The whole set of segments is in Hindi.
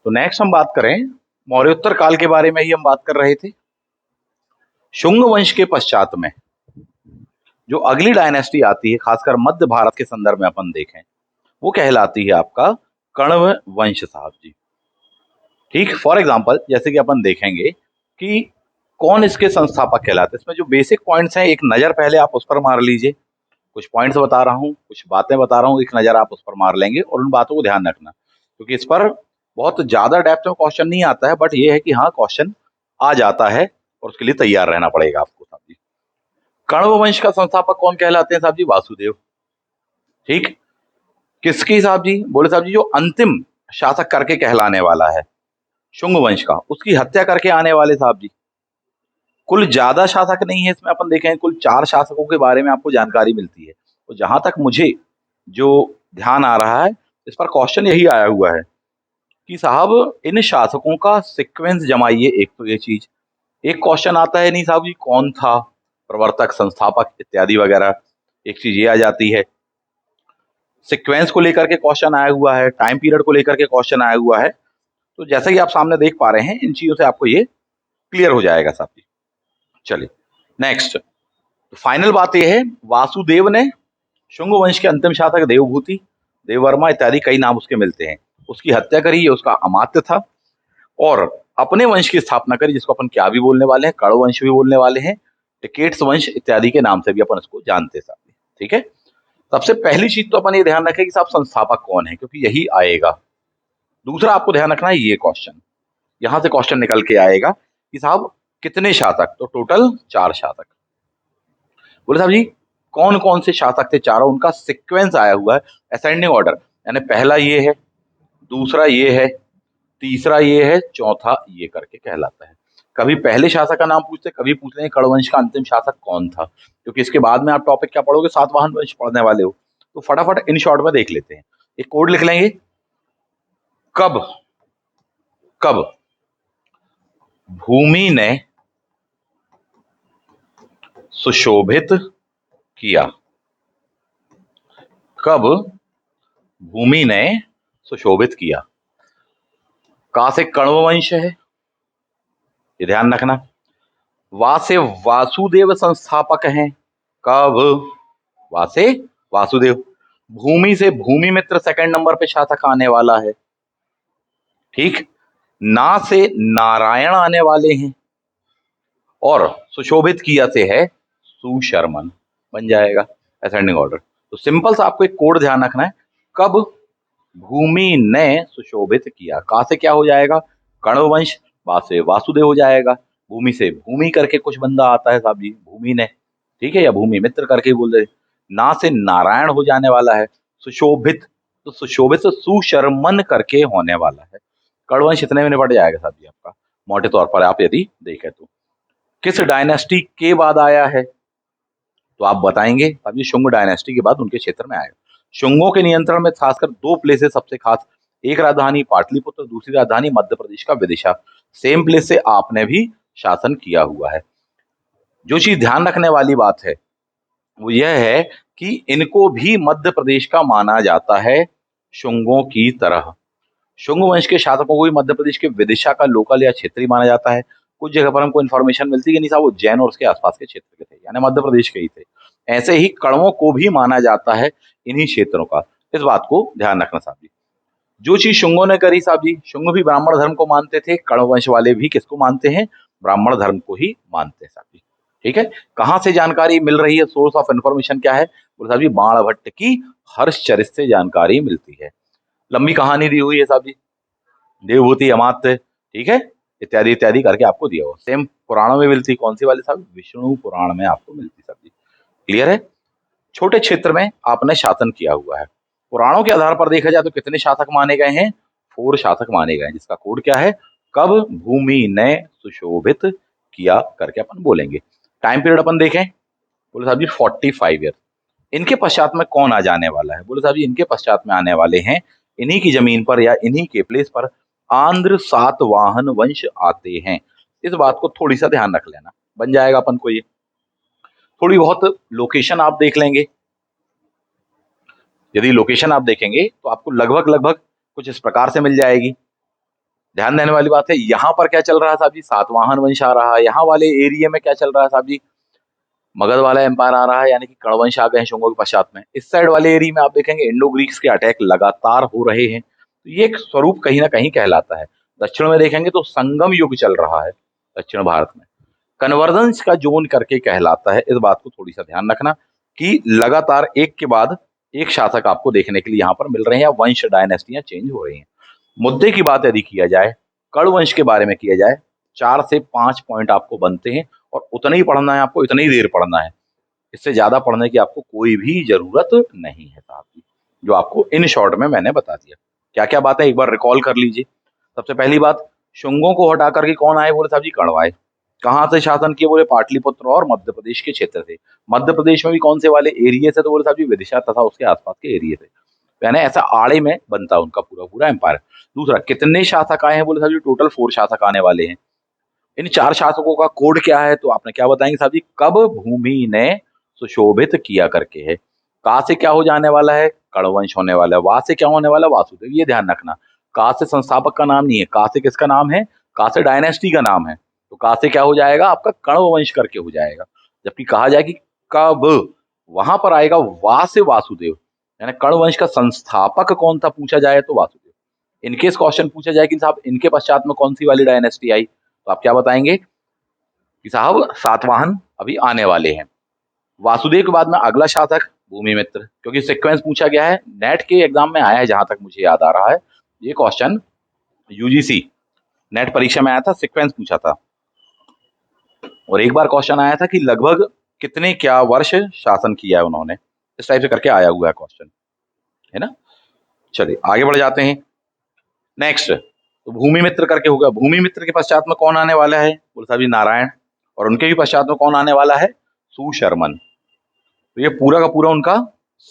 तो नेक्स्ट हम बात करें मौर्योत्तर काल के बारे में ही हम बात कर रहे थे। शुंग वंश के पश्चात में जो अगली डायनेस्टी आती है, खासकर मध्य भारत के संदर्भ में अपन देखें, वो कहलाती है आपका कण्व वंश साहब जी। ठीक, फॉर एग्जाम्पल जैसे कि अपन देखेंगे कि कौन इसके संस्थापक कहलाते हैं। इसमें जो बेसिक पॉइंट्स हैं, एक नजर पहले आप उस पर मार लीजिए। कुछ पॉइंट्स बता रहा हूँ, कुछ बातें बता रहा हूँ, एक नजर आप उस पर मार लेंगे और उन बातों को ध्यान रखना, क्योंकि इस पर बहुत ज्यादा डेप्थ में क्वेश्चन नहीं आता है, बट ये है कि हाँ, क्वेश्चन आ जाता है और उसके लिए तैयार रहना पड़ेगा आपको साहब जी। कण्व वंश का संस्थापक कौन कहलाते हैं साहब जी? वासुदेव। ठीक, किसकी साहब जी? बोले साहब जी जो अंतिम शासक करके कहलाने वाला है शुंग वंश का, उसकी हत्या करके आने वाले साहब जी। कुल ज्यादा शासक नहीं है इसमें, अपन देखें कुल 4 शासकों के बारे में आपको जानकारी मिलती है। तो जहां तक मुझे जो ध्यान आ रहा है, इस पर क्वेश्चन यही आया हुआ है कि साहब इन शासकों का सीक्वेंस जमाइए। एक तो ये चीज, एक क्वेश्चन आता है नहीं साहब जी कौन था प्रवर्तक, संस्थापक इत्यादि वगैरह, एक चीज ये आ जाती है। सीक्वेंस को लेकर के क्वेश्चन आया हुआ है, टाइम पीरियड को लेकर के क्वेश्चन आया हुआ है। तो जैसा कि आप सामने देख पा रहे हैं, इन चीजों से आपको ये क्लियर हो जाएगा साहब जी। चलिए नेक्स्ट, तो फाइनल बात यह है, वासुदेव ने शुंग वंश के अंतिम शासक देवभूति, देववर्मा इत्यादि कई नाम उसके मिलते हैं, उसकी हत्या करी, ये उसका अमात्य था, और अपने वंश की स्थापना करी, जिसको अपन क्या भी बोलने वाले हैं, कण्व वंश भी बोलने वाले हैं, टिकेट्स वंश इत्यादि के नाम से भी अपन इसको जानते हैं साहब। ठीक है, सबसे पहली चीज तो अपन ये ध्यान रखें कि साहब संस्थापक कौन है, क्योंकि यही आएगा। दूसरा आपको ध्यान रखना है ये क्वेश्चन, यहां से क्वेश्चन निकल के आएगा कि साहब कितने शासक, तो टोटल 4 शासक। बोले साहब जी कौन कौन से शासक थे चारों, उनका सीक्वेंस आया हुआ है असेंडिंग ऑर्डर, यानी पहला ये है, दूसरा ये है, तीसरा ये है, चौथा ये करके कहलाता है। कभी पहले शासक का नाम पूछते, कभी पूछ रहे हैं कण्ववंश का अंतिम शासक कौन था, क्योंकि इसके बाद में आप टॉपिक क्या पढ़ोगे, सातवाहन वंश पढ़ने वाले हो। तो फटाफट इन शॉर्ट में देख लेते हैं, एक कोड लिख लेंगे। कब कब भूमि ने सुशोभित किया, कब भूमि ने सुशोभित किया। का से कण्व वंश है, ये ध्यान रखना। वा से वासुदेव संस्थापक हैं, कब? वा से वासुदेव। भूमि से भूमि मित्र सेकंड नंबर पे शासक आने वाला है। ठीक, ना से नारायण आने वाले हैं, और सुशोभित किया से है सुशर्मन, बन जाएगा असेंडिंग ऑर्डर। तो सिंपल सा आपको एक कोड ध्यान रखना है, कब भूमि ने सुशोभित किया। का से क्या हो जाएगा, कण्व वंश, वा से वासुदेव हो जाएगा, भूमि से भूमि करके कुछ बंदा आता है साहब जी, भूमि ने, ठीक है, या भूमि मित्र करके बोल रहे। ना से नारायण हो जाने वाला है, सुशोभित, तो सुशोभित से सुशर्मन करके होने वाला है। कण्ववंश इतने में निपट जाएगा साहब जी आपका, मोटे तौर पर आप यदि देखें तो। किस डायनेस्टी के बाद आया है, तो आप बताएंगे साहब जी शुंग डायनेस्टी के बाद उनके क्षेत्र में आएगा। शुंगों के नियंत्रण में खासकर 2 प्लेसेस सबसे खास, एक राजधानी पाटलिपुत्र, दूसरी राजधानी मध्य प्रदेश का विदिशा। सेम प्लेस से आपने भी शासन किया हुआ है। जो चीज ध्यान रखने वाली बात है वो यह है कि इनको भी मध्य प्रदेश का माना जाता है शुंगों की तरह। शुंग वंश के शासकों को भी मध्य प्रदेश के विदिशा का लोकल या क्षेत्रीय माना जाता है। कुछ जगह पर हमको इन्फॉर्मेशन मिलती है कि नहीं साहब वो उज्जैन और उसके आसपास के क्षेत्र के थे, यानी मध्य प्रदेश के ही थे। ऐसे ही कण्वों को भी माना जाता है इन्हीं क्षेत्रों का, इस बात को ध्यान रखना साहब जी। जो चीज शुंगों ने करी साहब जी, शुंग भी ब्राह्मण धर्म को मानते थे, कण्व वंश वाले भी किसको मानते हैं, ब्राह्मण धर्म को ही मानते हैं साहब जी। ठीक है, कहां से जानकारी मिल रही है, सोर्स ऑफ इन्फॉर्मेशन क्या है, बोले साहब जी बाणभट्ट की हर्षचरित से जानकारी मिलती है। लंबी कहानी दी हुई है साहब जी, देवभूति, अमात्य, ठीक है, इत्यादि इत्यादि करके आपको दिया हुआ। सेम पुराणों में मिलती, कौन सी वाली साहब, विष्णु पुराण में आपको मिलती साहब जी। क्लियर है, छोटे क्षेत्र में आपने शासन किया हुआ है। पुराणों के आधार पर देखा जाए तो कितने शासक माने गए हैं, 4 शासक माने गए हैं, जिसका कोड क्या है, कब भूमि ने सुशोभित किया करके अपन बोलेंगे। टाइम पीरियड अपन देखें, बोले साहब जी 45 ईयर। इनके पश्चात में कौन आ जाने वाला है, बोले साहब जी इनके पश्चात में आने वाले हैं, इन्हीं की जमीन पर या इन्हीं के प्लेस पर आंध्र सातवाहन वंश आते हैं। इस बात को थोड़ी सा ध्यान रख लेना, बन जाएगा अपन को ये। थोड़ी बहुत लोकेशन आप देख लेंगे, यदि लोकेशन आप देखेंगे तो आपको लगभग लगभग कुछ इस प्रकार से मिल जाएगी। ध्यान देने वाली बात है, यहाँ पर क्या चल रहा है साहब जी, सातवाहन वंश आ रहा है। यहाँ वाले एरिया में क्या चल रहा है साहब जी, मगध वाला एम्पायर आ रहा है, यानी कि कणवंश आ गए हैं शुंगों के पश्चात में। इस साइड वाले एरिया में आप देखेंगे इंडो ग्रीक्स के अटैक लगातार हो रहे हैं। तो ये एक स्वरूप कहीं ना कहीं कहलाता है। दक्षिण में देखेंगे तो संगम युग चल रहा है दक्षिण भारत में, कन्वर्जेंस का जोन करके कहलाता है। इस बात को थोड़ी सा ध्यान रखना कि लगातार एक के बाद एक शासक आपको देखने के लिए यहाँ पर मिल रहे हैं, या वंश डायनेस्टियां चेंज हो रही हैं। मुद्दे की बात यदि किया जाए, कर्ण वंश के बारे में किया जाए, 4 से 5 पॉइंट आपको बनते हैं, और उतना ही पढ़ना है आपको, इतनी ही देर पढ़ना है। इससे ज्यादा पढ़ने की आपको कोई भी जरूरत नहीं है साहब जी, जो आपको इन शॉर्ट में मैंने बता दिया। क्या क्या बात है एक बार रिकॉल कर लीजिए। सबसे पहली बात, शुंगों को हटा करके कौन आए, बोले साहब जी कण्व आए। कहाँ से शासन किए, बोले पाटलिपुत्र और मध्य प्रदेश के क्षेत्र से। मध्य प्रदेश में भी कौन से वाले एरिया से, तो बोले साहब जी विदिशा तथा उसके आसपास के एरिया से। यानी ऐसा आड़े में बनता उनका पूरा पूरा एम्पायर। दूसरा, कितने शासक आए हैं, बोले साहब जी टोटल 4 शासक आने वाले हैं। इन 4 शासकों का कोड क्या है, तो आपने क्या बताएंगे साहब जी, कब भूमि ने सुशोभित किया करके है। का से क्या हो जाने वाला है, कणवंश होने वाला है। वा से क्या होने वाला है, वासुदेव। ये ध्यान रखना, का से संस्थापक का नाम नहीं है, का से किसका नाम है, का से डायनेस्टी का नाम है। तो का से क्या हो जाएगा, आपका कण्ववंश करके हो जाएगा। जबकि कहा जाए कि कब, वहां पर आएगा वा से वासुदेव, यानी कण्ववंश का संस्थापक कौन था पूछा जाए तो वासुदेव। इनकेस क्वेश्चन पूछा जाए कि साहब इनके पश्चात में कौन सी वाली डायनेस्टी आई, तो आप क्या बताएंगे कि साहब सातवाहन अभी आने वाले हैं। वासुदेव के बाद में अगला शासक भूमिमित्र, क्योंकि सीक्वेंस पूछा गया है, नेट के एग्जाम में आया है जहां तक मुझे याद आ रहा है। ये क्वेश्चन यूजीसी नेट परीक्षा में आया था, सीक्वेंस पूछा था। और एक बार क्वेश्चन आया था कि लगभग कितने क्या वर्ष शासन किया है उन्होंने, इस टाइप से करके आया हुआ है क्वेश्चन, है ना। चलिए आगे बढ़ जाते हैं। नेक्स्ट, तो भूमि मित्र करके होगा। भूमि मित्र के पश्चात में कौन आने वाला है, बोले साहब जी नारायण। और उनके भी पश्चात में कौन आने वाला है, सुशर्मन। तो ये पूरा का पूरा उनका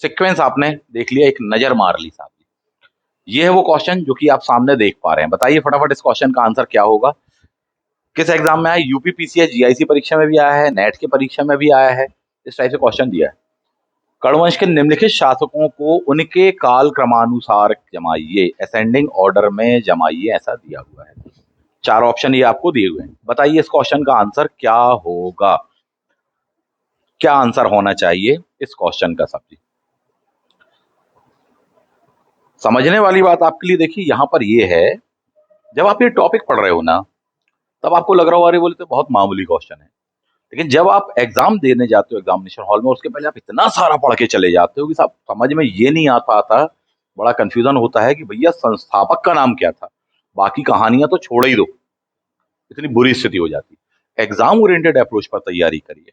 सीक्वेंस आपने देख लिया, एक नजर मार ली साहब। ये है वो क्वेश्चन जो कि आप सामने देख पा रहे हैं। बताइए फटाफट इस क्वेश्चन का आंसर क्या होगा। किस एग्जाम में आया, यूपीपीसीएस जीआईसी परीक्षा में भी आया है, नेट की परीक्षा में भी आया है। इस टाइप से क्वेश्चन दिया है। कण्ववंश के निम्नलिखित शासकों को उनके काल क्रमानुसार जमाइए, असेंडिंग ऑर्डर में जमाइए, ऐसा दिया हुआ है। 4 ऑप्शन ये आपको दिए हुए हैं। बताइए इस क्वेश्चन का आंसर क्या होगा, क्या आंसर होना चाहिए इस क्वेश्चन का। सब्जी समझने वाली बात आपके लिए देखिए यहां पर ये है, जब आप ये टॉपिक पढ़ रहे हो ना, तब आपको लग रहा हो अरे बोले तो बहुत मामूली क्वेश्चन है। लेकिन जब आप एग्जाम देने जाते हो एग्जामिनेशन हॉल में, उसके पहले आप इतना सारा पढ़ के चले जाते हो कि साहब समझ में ये नहीं आता आता, बड़ा कंफ्यूजन होता है कि भैया संस्थापक का नाम क्या था, बाकी कहानियां तो छोड़ ही दो, इतनी बुरी स्थिति हो जाती है। एग्जाम ओरिएंटेड अप्रोच पर तैयारी करिए,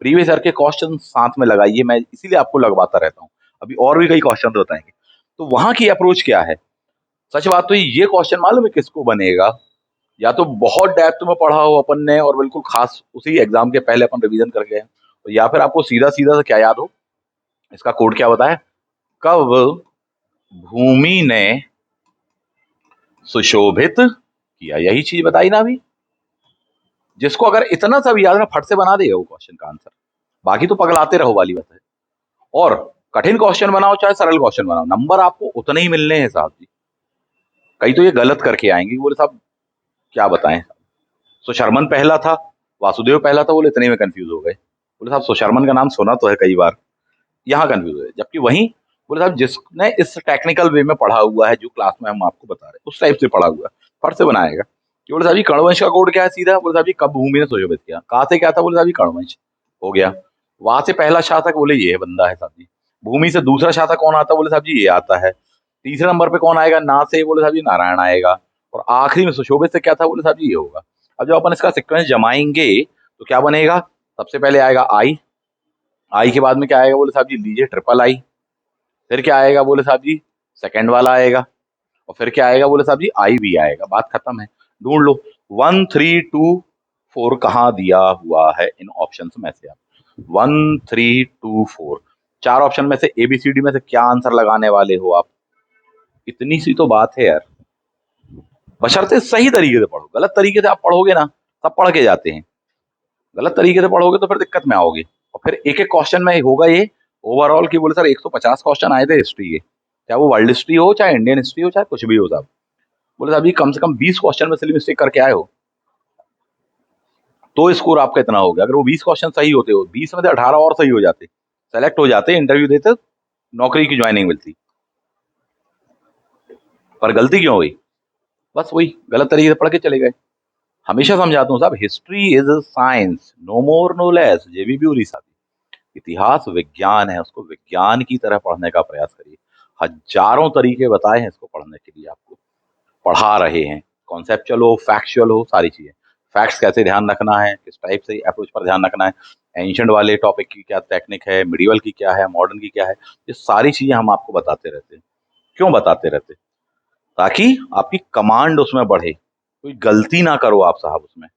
प्रीवियस ईयर के क्वेश्चन साथ में लगाइए, मैं इसीलिए आपको लगवाता रहता हूँ। अभी और भी कई क्वेश्चन बताएंगे, तो वहां की अप्रोच क्या है। सच बात तो ये क्वेश्चन मालूम है किसको बनेगा, या तो बहुत डेप्थ में पढ़ा हो अपन ने और बिल्कुल खास उसी एग्जाम के पहले अपन रिवीजन कर गए, तो या फिर आपको सीधा सीधा से क्या याद हो, इसका कोड क्या बताया, कब भूमि ने सुशोभित किया, यही चीज बताई ना अभी। जिसको अगर इतना सा भी याद ना, फट से बना देगा वो क्वेश्चन का आंसर। बाकी तो पगलाते रहो वाली बात है। और कठिन क्वेश्चन बनाओ चाहे सरल क्वेश्चन बनाओ, नंबर आपको उतने ही मिलने हैं साहब जी। कई तो ये गलत करके आएंगे, बोले साहब क्या बताएं, सुशर्मन पहला था, वासुदेव पहला था, बोले इतने में कंफ्यूज हो गए। बोले साहब सुशर्मन का नाम सुना तो है कई बार, यहाँ कंफ्यूज हुए। जबकि वहीं बोले साहब जिसने इस टेक्निकल वे में पढ़ा हुआ है, जो क्लास में हम आपको बता रहे हैं उस टाइप से पढ़ा हुआ है, फट से बनाएगा कि बोले साहब जी कण्ववंश का कोड क्या है, सीधा बोले साहब जी कब भूमि ने सुशोभित किया। कहा से क्या था, बोले साहब जी कण्ववंश हो गया। वहां से पहला शासक, बोले ये बंदा है साहब जी। भूमि से दूसरा शासक कौन आता, बोले साहब जी ये आता है। तीसरे नंबर पे कौन आएगा, ना से, बोले साहब जी नारायण आएगा। और आखिरी में सुशोभित से क्या था, बोले साहब जी ये होगा। अब जब अपन इसका सिक्वेंस जमाएंगे तो क्या बनेगा, सबसे पहले आएगा आई, आई के बाद में क्या आएगा, बोले साहब जी लीजिए ट्रिपल आई। फिर क्या आएगा, बोले साहब जी सेकंड वाला आएगा। और फिर क्या आएगा, बोले साहब जी आई भी आएगा। बात खत्म है। ढूंढ लो 1 3 2 4 कहाँ दिया हुआ है इन ऑप्शंस में से। आप 1 3 2 4 4 ऑप्शन में से एबीसीडी में से क्या आंसर लगाने वाले हो आप। इतनी सी तो बात है यार, बशर्ते सही तरीके से पढ़ो। गलत तरीके से आप पढ़ोगे ना, सब पढ़ के जाते हैं, गलत तरीके से पढ़ोगे तो फिर दिक्कत में आओगे। और फिर एक एक क्वेश्चन में होगा ये ओवरऑल की, बोले सर 150 क्वेश्चन आए थे हिस्ट्री के, चाहे वो वर्ल्ड हिस्ट्री हो, चाहे इंडियन हिस्ट्री हो, चाहे कुछ भी हो साहब। बोले साहब जी कम से कम 20 क्वेश्चन में सिली मिस्टेक करके आए हो तो स्कोर आपका इतना हो गया। अगर वो 20 क्वेश्चन सही होते हो, 20 में से 18 और सही हो जाते, सेलेक्ट हो जाते, इंटरव्यू देते, नौकरी की ज्वाइनिंग मिलती। पर गलती क्यों हुई? बस वही गलत तरीके से पढ़ के चले गए। हमेशा समझाता हूँ साहब, history is a science, no more no less. J B Bury साहब, इतिहास विज्ञान है, उसको विज्ञान की तरह पढ़ने का प्रयास करिए। हजारों तरीके बताए हैं इसको पढ़ने के लिए, आपको पढ़ा रहे हैं। कॉन्सेप्चुअल हो, फैक्चुअल हो, सारी चीजें। फैक्ट्स कैसे ध्यान रखना है, किस टाइप से अप्रोच पर ध्यान रखना है, एंशिएंट वाले टॉपिक की क्या टेक्निक है, मिडिवल की क्या है, मॉडर्न की क्या है, ये सारी चीजें हम आपको बताते रहते हैं। क्यों बताते रहते? ताकि आपकी कमांड उसमें बढ़े, कोई गलती ना करो आप साहब उसमें,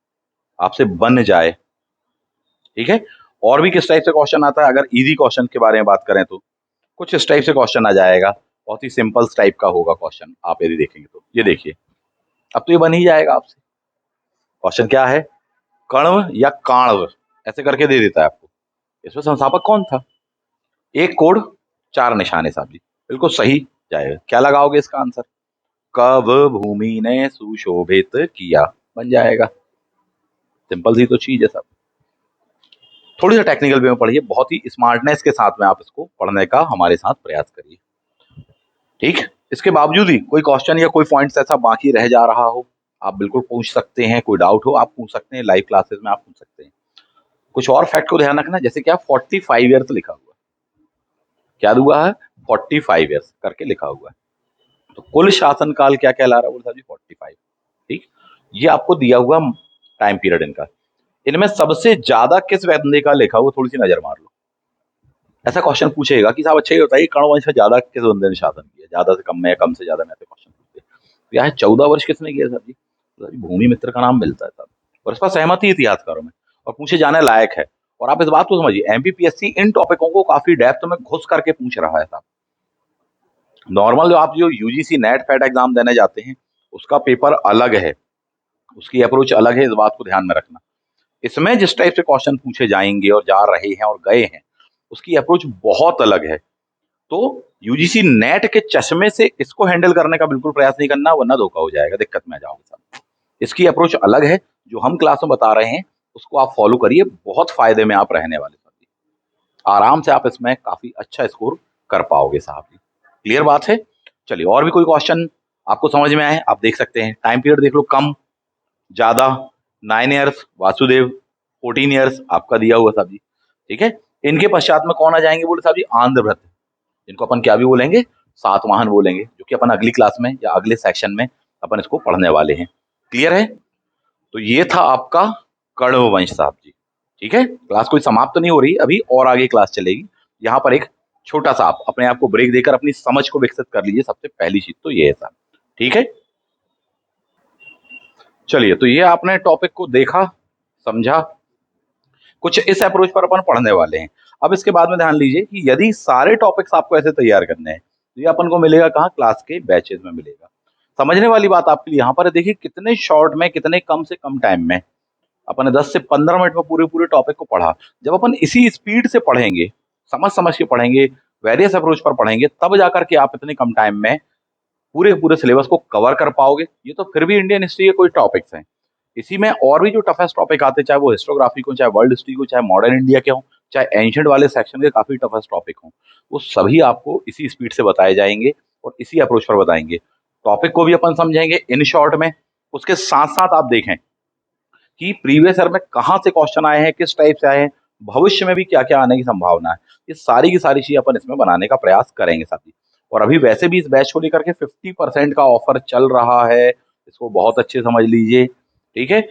आपसे बन जाए। ठीक है। और भी किस टाइप से क्वेश्चन आता है, अगर इजी क्वेश्चन के बारे में बात करें तो कुछ इस टाइप से क्वेश्चन आ जाएगा, बहुत ही सिंपल टाइप का होगा क्वेश्चन, आप यदि देखेंगे तो। ये देखिए, अब तो ये बन ही जाएगा आपसे। क्वेश्चन क्या है? कण्व या काण्व, ऐसे करके दे देता है आपको। इसमें संस्थापक कौन था? एक कोड, चार निशाने साहब जी, बिल्कुल सही जाएगा। क्या लगाओगे इसका आंसर? कब भूमि ने सुशोभित किया, बन जाएगा। सिंपल सी तो चीज है सब। थोड़ी सा टेक्निकल वे में पढ़िए, बहुत ही स्मार्टनेस के साथ में आप इसको पढ़ने का हमारे साथ प्रयास करिए। ठीक। इसके बावजूद ही कोई क्वेश्चन या कोई पॉइंट्स ऐसा बाकी रह जा रहा हो, आप बिल्कुल पूछ सकते हैं। कोई डाउट हो आप पूछ सकते हैं, लाइव क्लासेस में आप पूछ सकते हैं। कुछ और फैक्ट को ध्यान रखना, जैसे क्या 45 ईयर्स लिखा हुआ, क्या हुआ है? 45 ईयर्स करके लिखा हुआ है। तो कुल शासनकाल क्या कहला रहा है? बोला जी 45। ठीक। ये आपको दिया हुआ टाइम पीरियड इनका। इनमें सबसे ज्यादा किस वैद्य का लिखा हुआ, थोड़ी सी नजर मार लो। ऐसा क्वेश्चन पूछेगा कि साहब अच्छा ये बताइए कण्ववंश में ज्यादा किस बंदे ने शासन किया, ज्यादा से कम में या कम से ज्यादा में, ऐसे क्वेश्चन पूछते हैं। यहाँ 14 वर्ष किसने किया सर जी? भूमि मित्र का नाम मिलता है साहब, और इस पर सहमति इतिहासकारों में, और पूछे जाने लायक है। और आप इस बात को समझिए, एमपीपीएससी इन टॉपिकों को काफी डेप्थ में घुस करके पूछ रहा है साहब। नॉर्मल जो आप जो यूजीसी नेट फैट एग्जाम देने जाते हैं, उसका पेपर अलग है, उसकी अप्रोच अलग है, इस बात को ध्यान में रखना। इसमें जिस टाइप से क्वेश्चन पूछे जाएंगे और जा रहे हैं और गए हैं, उसकी अप्रोच बहुत अलग है। तो यूजीसी नेट के चश्मे से इसको हैंडल करने का बिल्कुल प्रयास नहीं करना, वरना धोखा हो जाएगा, दिक्कत में आ जाओगे साहब। इसकी अप्रोच अलग है, जो हम क्लास में बता रहे हैं उसको आप फॉलो करिए, बहुत फायदे में आप रहने वाले साहब। आराम से आप इसमें काफी अच्छा स्कोर कर पाओगे साहब। क्लियर बात है? चलिए, और भी कोई क्वेश्चन आपको समझ में आए आप देख सकते हैं। टाइम पीरियड देख लो, कम ज्यादा। 9 ईयर्स वासुदेव, 14 ईयर्स आपका दिया हुआ साहब जी। ठीक है। इनके पश्चात में कौन आ जाएंगे? बोले साहब जी आंध्रभ्रत, जिनको अपन क्या भी बोलेंगे, सातवाहन बोलेंगे, जो कि अपन अगली क्लास में या अगले सेक्शन में अपन इसको पढ़ने वाले हैं। क्लियर है? तो ये था आपका कण्व वंश साहब जी। ठीक है। क्लास कोई समाप्त तो नहीं हो रही अभी, और आगे क्लास चलेगी। यहाँ पर एक छोटा सा आप अपने आप को ब्रेक देकर अपनी समझ को विकसित कर लीजिए। सबसे पहली चीज तो ये है साहब। ठीक है। चलिए, तो ये आपने टॉपिक को देखा, समझा, कुछ इस अप्रोच पर अपन पढ़ने वाले हैं। अब इसके बाद में ध्यान लीजिए कि यदि सारे टॉपिक्स आपको ऐसे तैयार करने हैं, तो ये अपन को मिलेगा कहाँ? क्लास के बैचेस में मिलेगा। समझने वाली बात आपके लिए यहाँ पर देखिए, कितने शॉर्ट में, कितने कम से कम टाइम में अपन ने 10 से 15 मिनट में पूरे पूरे टॉपिक को पढ़ा। जब अपन इसी स्पीड से पढ़ेंगे, समझ समझ के पढ़ेंगे, वेरियस अप्रोच पर पढ़ेंगे, तब जाकर के आप इतने कम टाइम में पूरे पूरे सिलेबस को कवर कर पाओगे। ये तो फिर भी इंडियन हिस्ट्री के कोई टॉपिक्स हैं। इसी में और भी जो टफेस्ट टॉपिक आते हैं, चाहे वो हिस्टोग्राफी को, चाहे वर्ल्ड हिस्ट्री को, चाहे मॉडर्न इंडिया के हों, चाहे एंशिएंट वाले सेक्शन के काफी टफेस्ट टॉपिक हों, वो सभी आपको इसी स्पीड से बताए जाएंगे और इसी अप्रोच पर बताएंगे। टॉपिक को भी अपन समझेंगे इन शॉर्ट में। उसके साथ साथ आप देखें कि प्रीवियस ईयर में कहाँ से क्वेश्चन आए हैं, किस टाइप से आए हैं, भविष्य में भी क्या क्या आने की संभावना है, ये सारी की सारी चीजें अपन इसमें बनाने का प्रयास करेंगे साथी। और अभी वैसे भी इस बैच को लेकर के 50% का ऑफर चल रहा है, इसको बहुत अच्छे समझ लीजिए। ठीक है।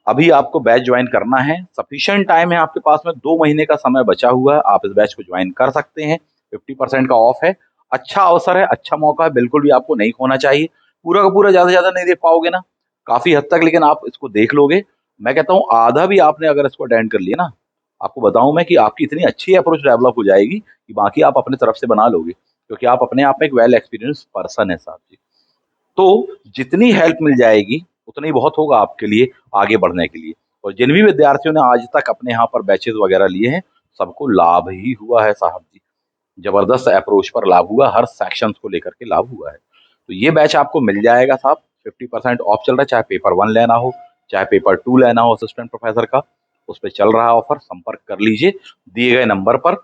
अभी आपको बैच ज्वाइन करना है, सफिशिएंट टाइम है आपके पास में, 2 महीने का समय बचा हुआ है, आप इस बैच को ज्वाइन कर सकते हैं। 50% का ऑफ है, अच्छा अवसर है, अच्छा मौका है, बिल्कुल भी आपको नहीं खोना चाहिए। पूरा का पूरा ज्यादा से ज्यादा नहीं देख पाओगे ना, काफी हद तक, लेकिन आप इसको देख लोगे। मैं कहता हूँ आधा भी आपने अगर इसको अटेंड कर लिया ना, आपको बताऊं मैं कि आपकी इतनी अच्छी अप्रोच डेवलप हो जाएगी कि बाकी आप अपने तरफ से बना लोगे, क्योंकि आप अपने आप में एक वेल एक्सपीरियंस पर्सन है साहब जी। तो जितनी हेल्प मिल जाएगी उतना ही बहुत होगा आपके लिए आगे बढ़ने के लिए। और जिन भी विद्यार्थियों ने आज तक अपने यहाँ पर बैचेस वगैरह लिए हैं, सबको लाभ ही हुआ है साहब जी। जबरदस्त अप्रोच पर लाभ हुआ, हर सेक्शंस को लेकर के लाभ हुआ है। तो ये बैच आपको मिल जाएगा साहब। 50% ऑफ चल रहा है, चाहे पेपर 1 लेना हो, चाहे पेपर 2 लेना हो असिस्टेंट प्रोफेसर का, उस पर चल रहा है ऑफर। संपर्क कर लीजिए दिए गए नंबर पर,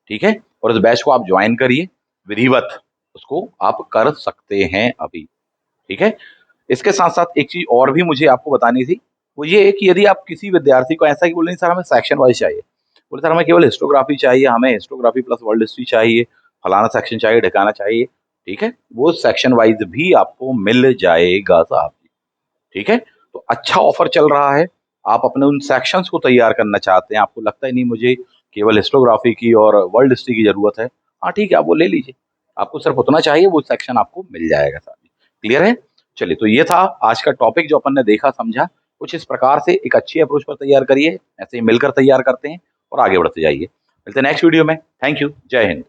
ठीक है। और इस बैच को आप ज्वाइन करिए, विधिवत उसको आप कर सकते हैं अभी, ठीक है। इसके साथ साथ एक चीज और भी मुझे आपको बतानी थी, वो ये है कि यदि आप किसी विद्यार्थी को ऐसा कि बोले सर हमें सेक्शन वाइज चाहिए, बोले सर हमें केवल हिस्टोग्राफी चाहिए, हमें हिस्टोग्राफी प्लस वर्ल्ड हिस्ट्री चाहिए, फलाना सेक्शन चाहिए, ढिकाना चाहिए, ठीक है, वो सेक्शन वाइज भी आपको मिल जाएगा साहब, ठीक है। तो अच्छा ऑफर चल रहा है, आप अपने उन सेक्शंस को तैयार करना चाहते हैं, आपको लगता ही नहीं मुझे केवल हिस्टोग्राफी की और वर्ल्ड हिस्ट्री की जरूरत है, हाँ ठीक है, आप वो ले लीजिए, आपको सिर्फ उतना चाहिए, वो सेक्शन आपको मिल जाएगा साहब। क्लियर है? चलिए, तो ये था आज का टॉपिक जो अपन ने देखा समझा। कुछ इस प्रकार से एक अच्छी अप्रोच पर तैयार करिए, ऐसे ही मिलकर तैयार करते हैं और आगे बढ़ते जाइए। मिलते हैं नेक्स्ट वीडियो में। Thank you. जय हिंद।